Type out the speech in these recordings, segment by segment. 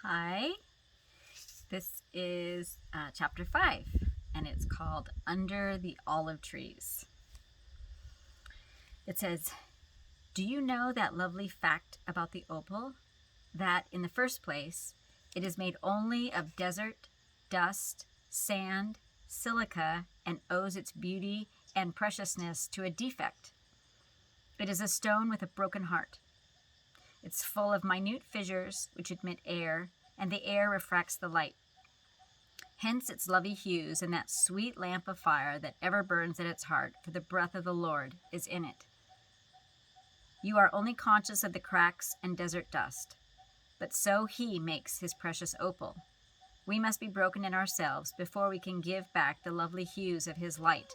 Hi, this is chapter 5, and it's called Under the Olive Trees. It says, "Do you know that lovely fact about the opal? That, in the first place, it is made only of desert, dust, sand, silica, and owes its beauty and preciousness to a defect. It is a stone with a broken heart. It's full of minute fissures which admit air, and the air refracts the light. Hence its lovely hues and that sweet lamp of fire that ever burns at its heart, for the breath of the Lord is in it. You are only conscious of the cracks and desert dust, but so he makes his precious opal. We must be broken in ourselves before we can give back the lovely hues of his light,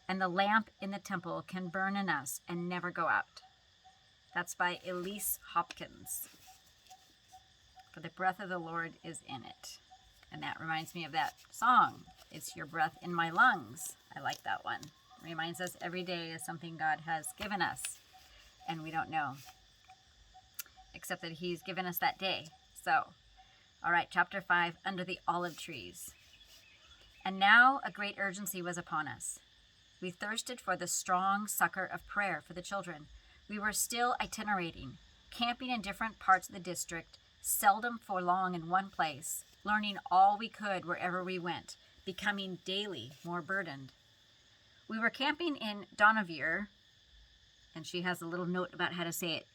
and the lamp in the temple can burn in us and never go out." That's by Elise Hopkins. For the breath of the Lord is in it. And that reminds me of that song, "It's Your Breath in My Lungs." I like that one. It reminds us every day is something God has given us, and we don't know, except that he's given us that day. So, all right, chapter 5, Under the Olive Trees. "And now a great urgency was upon us. We thirsted for the strong succor of prayer for the children. We were still itinerating, camping in different parts of the district, seldom for long in one place, learning all we could wherever we went, becoming daily more burdened. We were camping in Dohnavur," and she has a little note about how to say it.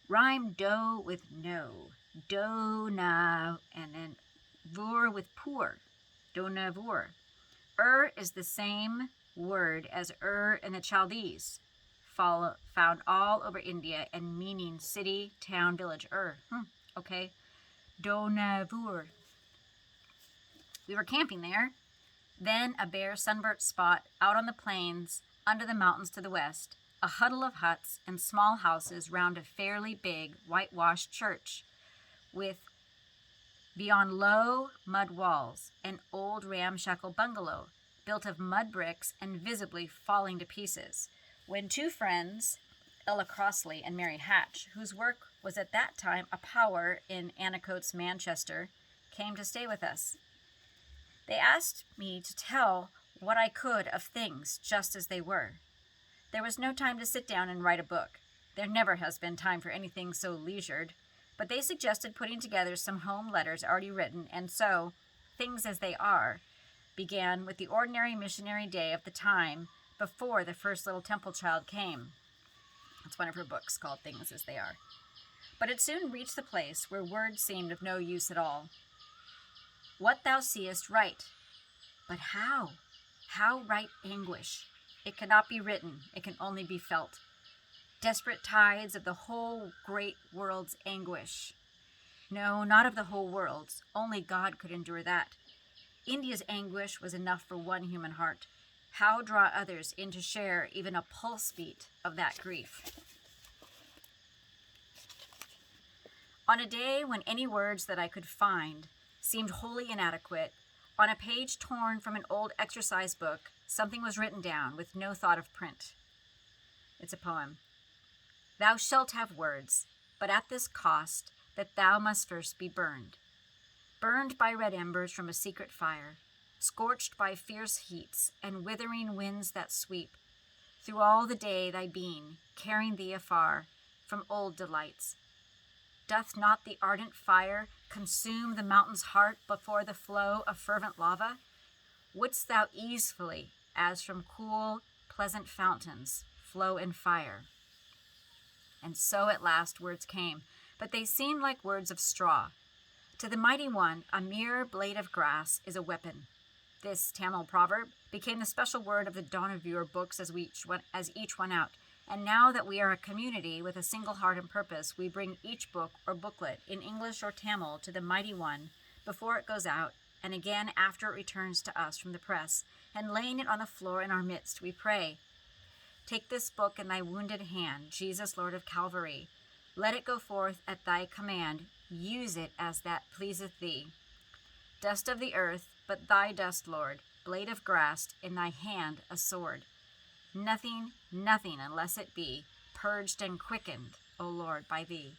Rhyme do with no. Do na, and then vur with poor. Dohnavur. Is the same word as in the Chaldees, found all over India and meaning city, town, village. Okay. Dohnavur. We were camping there. Then a bare sunburnt spot out on the plains under the mountains to the west, a huddle of huts and small houses round a fairly big whitewashed church, with beyond low mud walls an old ramshackle bungalow built of mud bricks and visibly falling to pieces, when two friends, Ella Crossley and Mary Hatch, whose work was at that time a power in Anticoats, Manchester, came to stay with us. They asked me to tell what I could of things just as they were. There was no time to sit down and write a book. There never has been time for anything so leisured, but they suggested putting together some home letters already written, and so, Things as They Are began with the ordinary missionary day of the time before the first little temple child came. It's one of her books called Things as They Are. But it soon reached the place where words seemed of no use at all. What thou seest, write. But how? How write anguish? It cannot be written, it can only be felt. Desperate tides of the whole great world's anguish. No, not of the whole world's. Only God could endure that. India's anguish was enough for one human heart. How draw others in to share even a pulse beat of that grief? On a day when any words that I could find seemed wholly inadequate, on a page torn from an old exercise book, something was written down with no thought of print. It's a poem. Thou shalt have words, but at this cost, that thou must first be burned. Burned by red embers from a secret fire, scorched by fierce heats and withering winds that sweep, through all the day thy being, carrying thee afar from old delights. Doth not the ardent fire consume the mountain's heart before the flow of fervent lava? Wouldst thou easefully, as from cool, pleasant fountains, flow in fire? And so at last words came, but they seemed like words of straw. To the mighty one, a mere blade of grass is a weapon. This Tamil proverb became the special word of the Dohnavur books as each went out. And now that we are a community with a single heart and purpose, we bring each book or booklet in English or Tamil to the mighty one before it goes out, and again after it returns to us from the press, and laying it on the floor in our midst, we pray, "Take this book in thy wounded hand, Jesus, Lord of Calvary. Let it go forth at thy command. Use it as that pleaseth thee. Dust of the earth, but thy dust, Lord, blade of grass, in thy hand a sword. Nothing, nothing, unless it be purged and quickened, O Lord, by thee."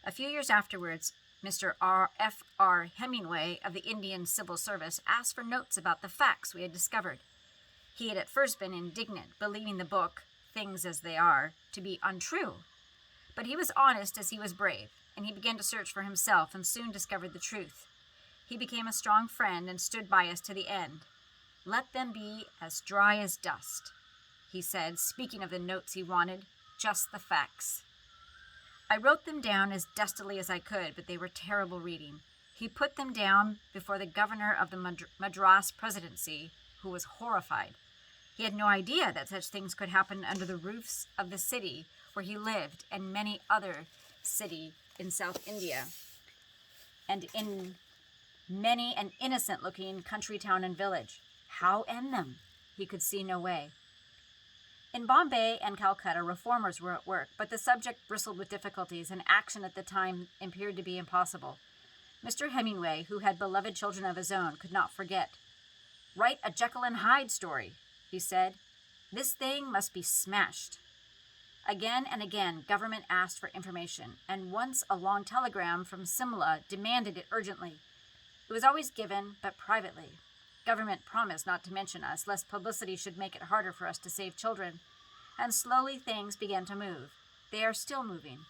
A few years afterwards, Mr. F.R. Hemingway of the Indian Civil Service asked for notes about the facts we had discovered. He had at first been indignant, believing the book, Things as They Are, to be untrue. But he was honest as he was brave, and he began to search for himself and soon discovered the truth. He became a strong friend and stood by us to the end. "Let them be as dry as dust," he said, speaking of the notes he wanted, just the facts. I wrote them down as dustily as I could, but they were terrible reading. He put them down before the governor of the Madras presidency, who was horrified. He had no idea that such things could happen under the roofs of the city where he lived and many other city in South India, and in many an innocent-looking country town and village. How end them? He could see no way. In Bombay and Calcutta, reformers were at work, but the subject bristled with difficulties, and action at the time appeared to be impossible. Mr. Hemingway, who had beloved children of his own, could not forget. "Write a Jekyll and Hyde story," he said. "This thing must be smashed." Again and again, government asked for information, and once a long telegram from Simla demanded it urgently. It was always given, but privately. Government promised not to mention us, lest publicity should make it harder for us to save children. And slowly things began to move. They are still moving.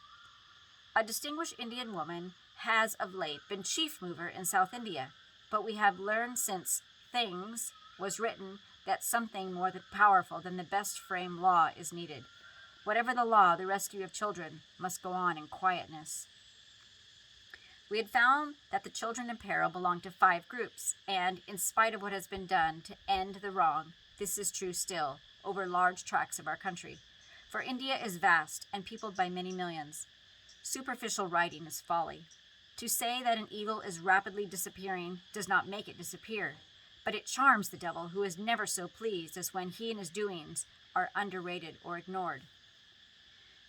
A distinguished Indian woman has of late been chief mover in South India, but we have learned since Things was written that something more powerful than the best framed law is needed. Whatever the law, the rescue of children must go on in quietness. We had found that the children in peril belonged to 5 groups, and in spite of what has been done to end the wrong, this is true still, over large tracts of our country. For India is vast and peopled by many millions. Superficial writing is folly. To say that an evil is rapidly disappearing does not make it disappear, but it charms the devil, who is never so pleased as when he and his doings are underrated or ignored.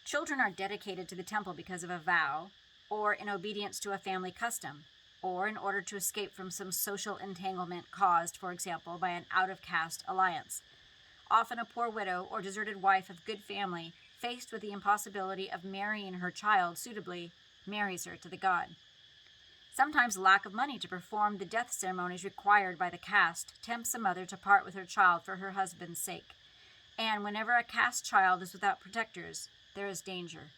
Children are dedicated to the temple because of a vow, or in obedience to a family custom, or in order to escape from some social entanglement caused, for example, by an out-of-caste alliance. Often a poor widow or deserted wife of good family, faced with the impossibility of marrying her child suitably, marries her to the god. Sometimes lack of money to perform the death ceremonies required by the caste tempts a mother to part with her child for her husband's sake. And whenever a caste child is without protectors, there is danger.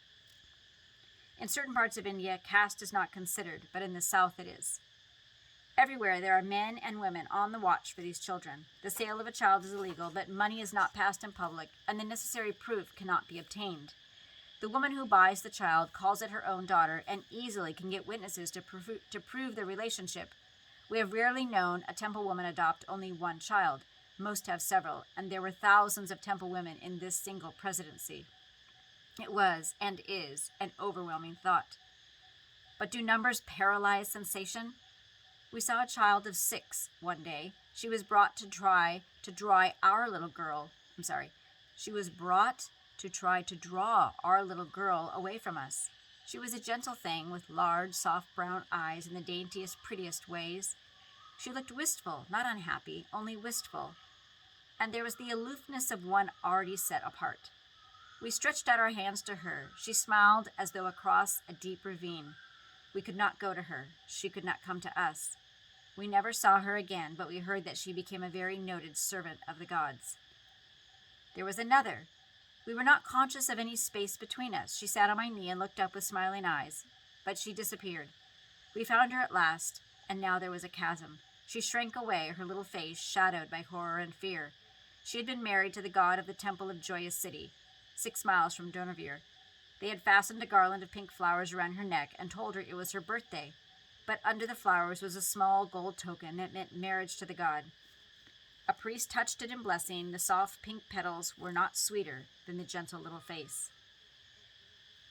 In certain parts of India, caste is not considered, but in the south it is. Everywhere there are men and women on the watch for these children. The sale of a child is illegal, but money is not passed in public, and the necessary proof cannot be obtained. The woman who buys the child calls it her own daughter and easily can get witnesses to prove the relationship. We have rarely known a temple woman adopt only one child. Most have several, and there were thousands of temple women in this single presidency. It was, and is, an overwhelming thought. But do numbers paralyze sensation? We saw a child of 6 one day. She was brought to try to draw our little girl away from us. She was a gentle thing with large, soft brown eyes and the daintiest, prettiest ways. She looked wistful, not unhappy, only wistful. And there was the aloofness of one already set apart. We stretched out our hands to her. She smiled as though across a deep ravine. We could not go to her. She could not come to us. We never saw her again, but we heard that she became a very noted servant of the gods. There was another. We were not conscious of any space between us. She sat on my knee and looked up with smiling eyes, but she disappeared. We found her at last, and now there was a chasm. She shrank away, her little face shadowed by horror and fear. She had been married to the god of the Temple of Joyous City, 6 miles from Dohnavur. They had fastened a garland of pink flowers around her neck and told her it was her birthday, but under the flowers was a small gold token that meant marriage to the god. A priest touched it in blessing. The soft pink petals were not sweeter than the gentle little face.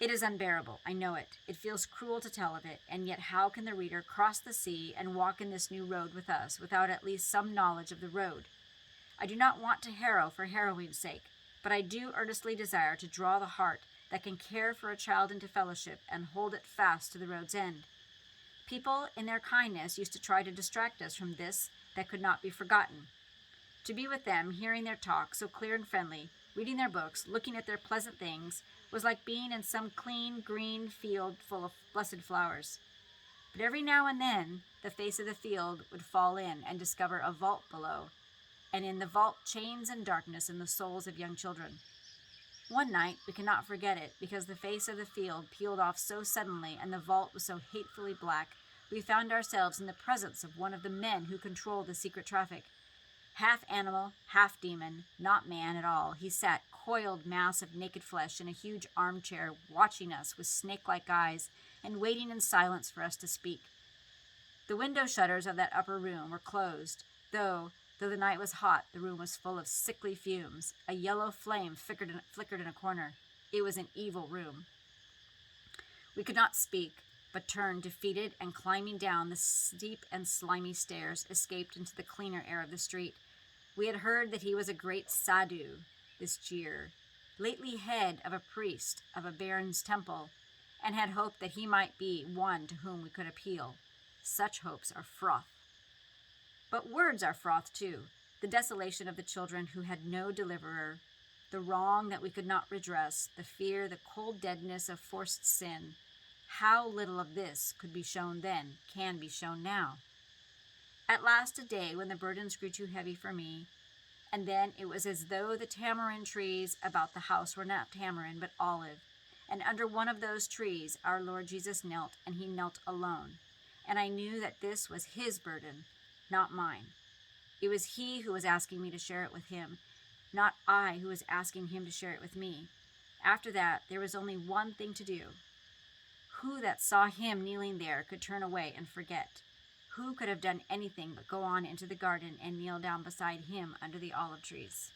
It is unbearable, I know it. It feels cruel to tell of it, and yet how can the reader cross the sea and walk in this new road with us without at least some knowledge of the road? I do not want to harrow for harrowing's sake, but I do earnestly desire to draw the heart that can care for a child into fellowship and hold it fast to the road's end. People, in their kindness, used to try to distract us from this that could not be forgotten. To be with them, hearing their talk, so clear and friendly, reading their books, looking at their pleasant things, was like being in some clean green field full of blessed flowers. But every now and then, the face of the field would fall in and discover a vault below, and in the vault chains and darkness and the souls of young children. One night, we cannot forget it, because the face of the field peeled off so suddenly and the vault was so hatefully black, we found ourselves in the presence of one of the men who controlled the secret traffic. Half animal, half demon, not man at all, he sat, coiled mass of naked flesh, in a huge armchair, watching us with snake-like eyes and waiting in silence for us to speak. The window shutters of that upper room were closed, though the night was hot, the room was full of sickly fumes. A yellow flame flickered in a corner. It was an evil room. We could not speak, but turned, defeated, and climbing down the steep and slimy stairs, escaped into the cleaner air of the street. We had heard that he was a great sadhu, this Jeer, lately head of a priest of a baron's temple, and had hoped that he might be one to whom we could appeal. Such hopes are froth. But words are froth too. The desolation of the children who had no deliverer, the wrong that we could not redress, the fear, the cold deadness of forced sin. How little of this could be shown then, can be shown now. At last a day when the burdens grew too heavy for me, and then it was as though the tamarind trees about the house were not tamarind but olive, and under one of those trees our Lord Jesus knelt, and he knelt alone. And I knew that this was his burden, not mine. It was he who was asking me to share it with him, not I who was asking him to share it with me. After that, there was only one thing to do. Who that saw him kneeling there could turn away and forget? Who could have done anything but go on into the garden and kneel down beside him under the olive trees?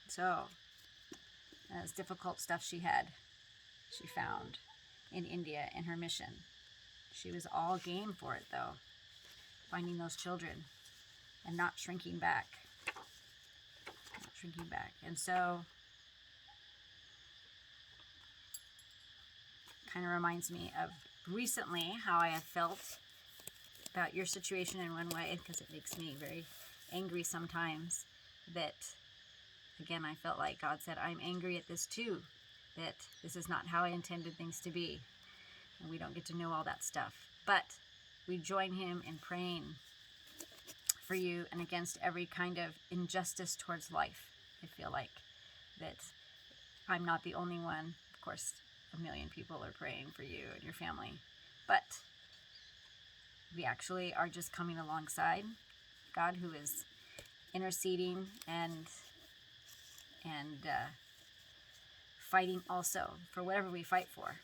So, that's difficult stuff she found in India in her mission. She was all game for it, though, finding those children and not shrinking back. And so, kind of reminds me of recently how I have felt about your situation in one way, because it makes me very angry sometimes that, again, I felt like God said, I'm angry at this too, that this is not how I intended things to be. And we don't get to know all that stuff. But we join him in praying for you and against every kind of injustice towards life. I feel like that I'm not the only one. Of course, a million people are praying for you and your family. But we actually are just coming alongside God, who is interceding and fighting also for whatever we fight for.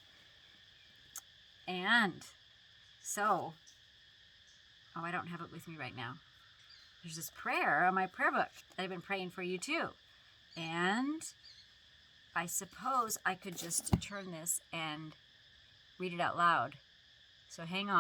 And so, I don't have it with me right now. There's this prayer on my prayer book that I've been praying for you too. And I suppose I could just turn this and read it out loud. So hang on.